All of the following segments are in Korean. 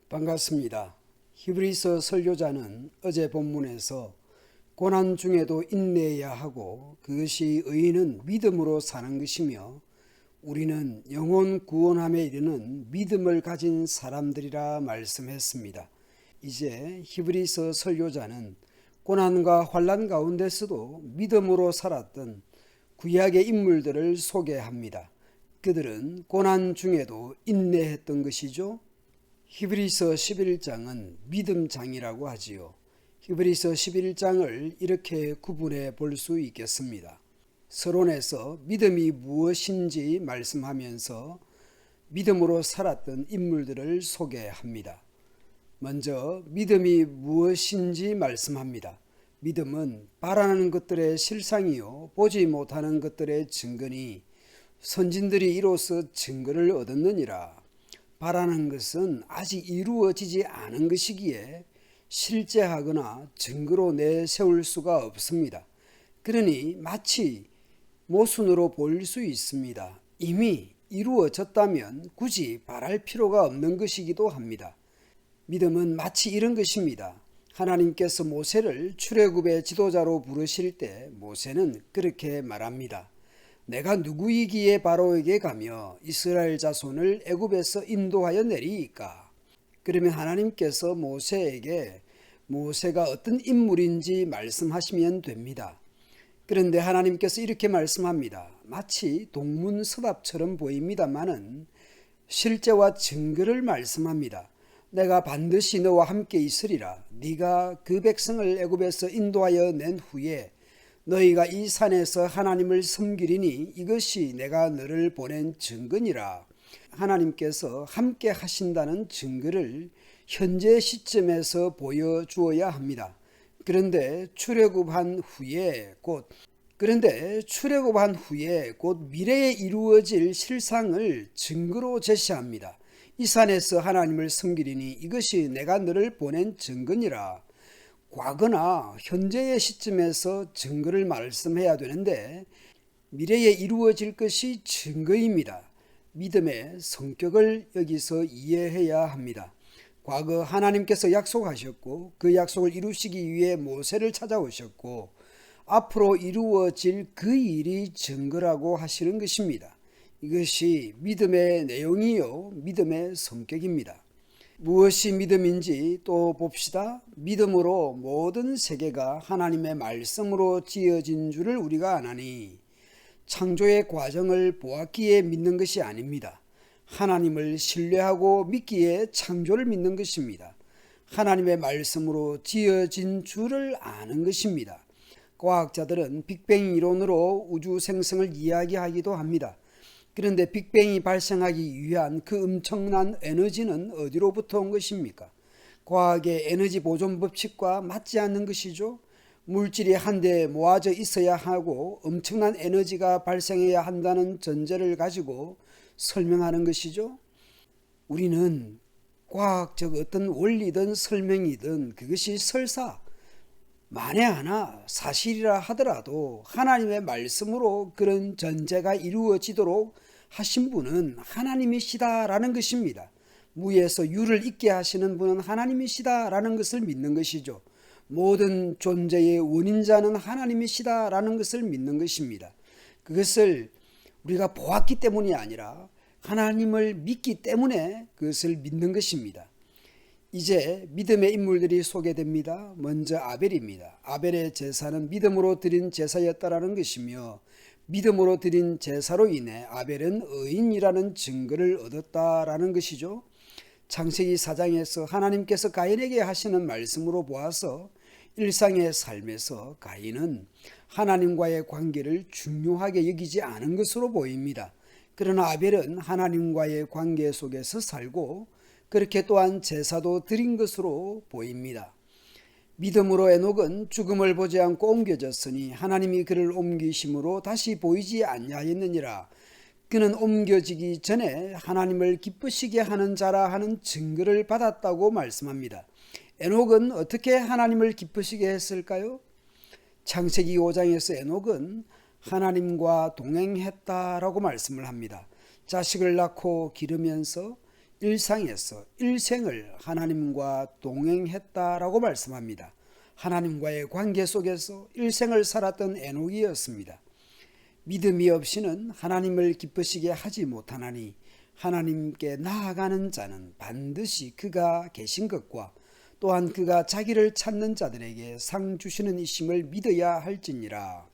반갑습니다. 히브리서 설교자는 어제 본문에서 고난 중에도 인내해야 하고 그것이 의인은 믿음으로 사는 것이며 우리는 영혼 구원함에 이르는 믿음을 가진 사람들이라 말씀했습니다. 이제 히브리서 설교자는 고난과 환난 가운데서도 믿음으로 살았던 구약의 인물들을 소개합니다. 그들은 고난 중에도 인내했던 것이죠. 히브리서 11장은 믿음장이라고 하지요. 히브리서 11장을 이렇게 구분해 볼 수 있겠습니다. 서론에서 믿음이 무엇인지 말씀하면서 믿음으로 살았던 인물들을 소개합니다. 먼저 믿음이 무엇인지 말씀합니다. 믿음은 바라는 것들의 실상이요 보지 못하는 것들의 증거니 선진들이 이로써 증거를 얻었느니라. 바라는 것은 아직 이루어지지 않은 것이기에 실제하거나 증거로 내세울 수가 없습니다. 그러니 마치 모순으로 보일 수 있습니다. 이미 이루어졌다면 굳이 바랄 필요가 없는 것이기도 합니다. 믿음은 마치 이런 것입니다. 하나님께서 모세를 출애굽의 지도자로 부르실 때 모세는 그렇게 말합니다. 내가 누구이기에 바로에게 가며 이스라엘 자손을 애굽에서 인도하여 내리이까. 그러면 하나님께서 모세에게 모세가 어떤 인물인지 말씀하시면 됩니다. 그런데 하나님께서 이렇게 말씀합니다. 마치 동문서답처럼 보입니다마는 실제와 증거를 말씀합니다. 내가 반드시 너와 함께 있으리라. 네가 그 백성을 애굽에서 인도하여 낸 후에 너희가 이 산에서 하나님을 섬기리니 이것이 내가 너를 보낸 증거니라. 하나님께서 함께 하신다는 증거를 현재 시점에서 보여주어야 합니다. 그런데 출애굽한 후에 곧 미래에 이루어질 실상을 증거로 제시합니다. 이 산에서 하나님을 섬기리니 이것이 내가 너를 보낸 증거니라. 과거나 현재의 시점에서 증거를 말씀해야 되는데 미래에 이루어질 것이 증거입니다. 믿음의 성격을 여기서 이해해야 합니다. 과거 하나님께서 약속하셨고 그 약속을 이루시기 위해 모세를 찾아오셨고 앞으로 이루어질 그 일이 증거라고 하시는 것입니다. 이것이 믿음의 내용이요 믿음의 성격입니다. 무엇이 믿음인지 또 봅시다. 믿음으로 모든 세계가 하나님의 말씀으로 지어진 줄을 우리가 아나니 창조의 과정을 보았기에 믿는 것이 아닙니다. 하나님을 신뢰하고 믿기에 창조를 믿는 것입니다. 하나님의 말씀으로 지어진 줄을 아는 것입니다. 과학자들은 빅뱅 이론으로 우주 생성을 이야기하기도 합니다. 그런데 빅뱅이 발생하기 위한 그 엄청난 에너지는 어디로부터 온 것입니까? 과학의 에너지 보존 법칙과 맞지 않는 것이죠. 물질이 한데 모아져 있어야 하고 엄청난 에너지가 발생해야 한다는 전제를 가지고 설명하는 것이죠. 우리는 과학적 어떤 원리든 설명이든 그것이 설사 만에 하나 사실이라 하더라도 하나님의 말씀으로 그런 전제가 이루어지도록 하신 분은 하나님이시다라는 것입니다. 무에서 유를 있게 하시는 분은 하나님이시다라는 것을 믿는 것이죠. 모든 존재의 원인자는 하나님이시다라는 것을 믿는 것입니다. 그것을 우리가 보았기 때문이 아니라 하나님을 믿기 때문에 그것을 믿는 것입니다. 이제 믿음의 인물들이 소개됩니다. 먼저 아벨입니다. 아벨의 제사는 믿음으로 드린 제사였다라는 것이며 믿음으로 드린 제사로 인해 아벨은 의인이라는 증거를 얻었다라는 것이죠. 창세기 4장에서 하나님께서 가인에게 하시는 말씀으로 보아서 일상의 삶에서 가인은 하나님과의 관계를 중요하게 여기지 않은 것으로 보입니다. 그러나 아벨은 하나님과의 관계 속에서 살고 그렇게 또한 제사도 드린 것으로 보입니다. 믿음으로 에녹은 죽음을 보지 않고 옮겨졌으니 하나님이 그를 옮기심으로 다시 보이지 아니하였느니라. 그는 옮겨지기 전에 하나님을 기쁘시게 하는 자라 하는 증거를 받았다고 말씀합니다. 에녹은 어떻게 하나님을 기쁘시게 했을까요? 창세기 5장에서 에녹은 하나님과 동행했다라고 말씀을 합니다. 자식을 낳고 기르면서 일상에서 일생을 하나님과 동행했다라고 말씀합니다. 하나님과의 관계 속에서 일생을 살았던 에녹이었습니다. 믿음이 없이는 하나님을 기쁘시게 하지 못하나니 하나님께 나아가는 자는 반드시 그가 계신 것과 또한 그가 자기를 찾는 자들에게 상 주시는 이심을 믿어야 할지니라.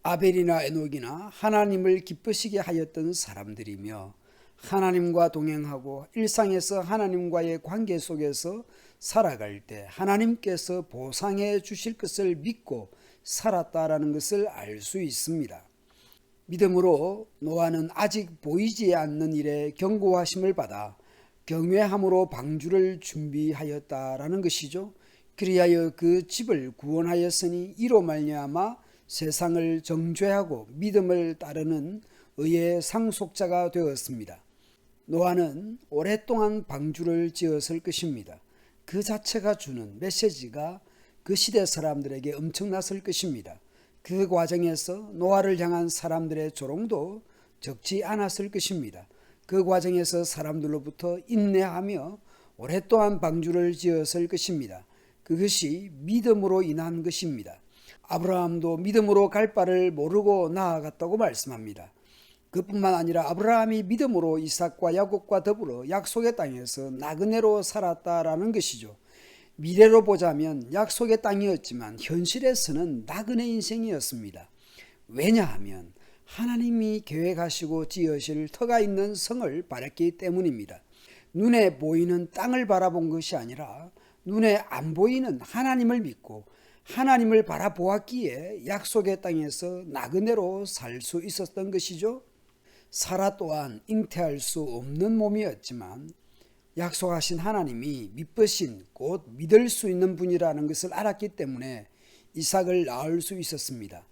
아벨이나 에녹이나 하나님을 기쁘시게 하였던 사람들이며 하나님과 동행하고 일상에서 하나님과의 관계 속에서 살아갈 때 하나님께서 보상해 주실 것을 믿고 살았다라는 것을 알 수 있습니다. 믿음으로 노아는 아직 보이지 않는 일에 경고하심을 받아 경외함으로 방주를 준비하였다라는 것이죠. 그리하여 그 집을 구원하였으니 이로 말미암아 세상을 정죄하고 믿음을 따르는 의의 상속자가 되었습니다. 노아는 오랫동안 방주를 지었을 것입니다. 그 자체가 주는 메시지가 그 시대 사람들에게 엄청났을 것입니다. 그 과정에서 노아를 향한 사람들의 조롱도 적지 않았을 것입니다. 그 과정에서 사람들로부터 인내하며 오랫동안 방주를 지었을 것입니다. 그것이 믿음으로 인한 것입니다. 아브라함도 믿음으로 갈 바를 모르고 나아갔다고 말씀합니다. 그뿐만 아니라 아브라함이 믿음으로 이삭과 야곱과 더불어 약속의 땅에서 나그네로 살았다라는 것이죠. 미래로 보자면 약속의 땅이었지만 현실에서는 나그네 인생이었습니다. 왜냐하면 하나님이 계획하시고 지으실 터가 있는 성을 바랐기 때문입니다. 눈에 보이는 땅을 바라본 것이 아니라 눈에 안 보이는 하나님을 믿고 하나님을 바라보았기에 약속의 땅에서 나그네로 살 수 있었던 것이죠. 사라 또한 잉태할 수 없는 몸이었지만 약속하신 하나님이 믿으신 곧 믿을 수 있는 분이라는 것을 알았기 때문에 이삭을 낳을 수 있었습니다.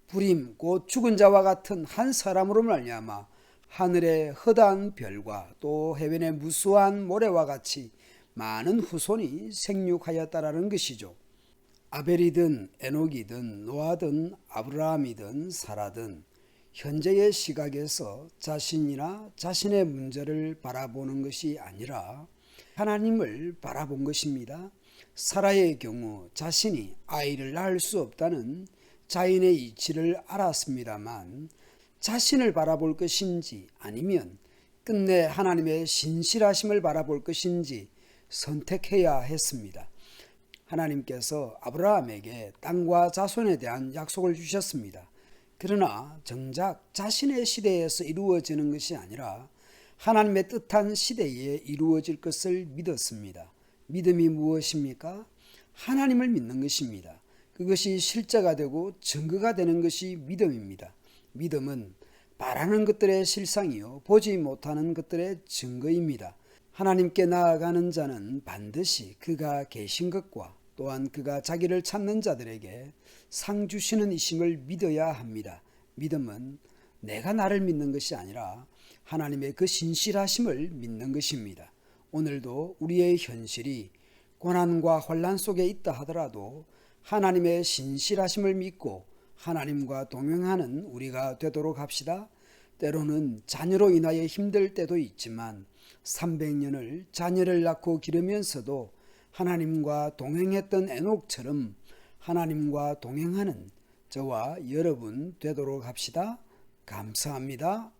불임 곧 죽은 자와 같은 한 사람으로 말미암아 하늘의 허다한 별과 또 해변의 무수한 모래와 같이 많은 후손이 생육하였다라는 것이죠. 아벨이든 에녹이든 노아든 아브라함이든 사라든 현재의 시각에서 자신이나 자신의 문제를 바라보는 것이 아니라 하나님을 바라본 것입니다. 사라의 경우 자신이 아이를 낳을 수 없다는 자인의 이치를 알았습니다만 자신을 바라볼 것인지 아니면 끝내 하나님의 신실하심을 바라볼 것인지 선택해야 했습니다. 하나님께서 아브라함에게 땅과 자손에 대한 약속을 주셨습니다. 그러나 정작 자신의 시대에서 이루어지는 것이 아니라 하나님의 뜻한 시대에 이루어질 것을 믿었습니다. 믿음이 무엇입니까? 하나님을 믿는 것입니다. 그것이 실제가 되고 증거가 되는 것이 믿음입니다. 믿음은 바라는 것들의 실상이요 보지 못하는 것들의 증거입니다. 하나님께 나아가는 자는 반드시 그가 계신 것과 또한 그가 자기를 찾는 자들에게 상 주시는 이심을 믿어야 합니다. 믿음은 내가 나를 믿는 것이 아니라 하나님의 그 신실하심을 믿는 것입니다. 오늘도 우리의 현실이 고난과 혼란 속에 있다 하더라도 하나님의 신실하심을 믿고 하나님과 동행하는 우리가 되도록 합시다. 때로는 자녀로 인하여 힘들 때도 있지만 300년을 자녀를 낳고 기르면서도 하나님과 동행했던 에녹처럼 하나님과 동행하는 저와 여러분 되도록 합시다. 감사합니다.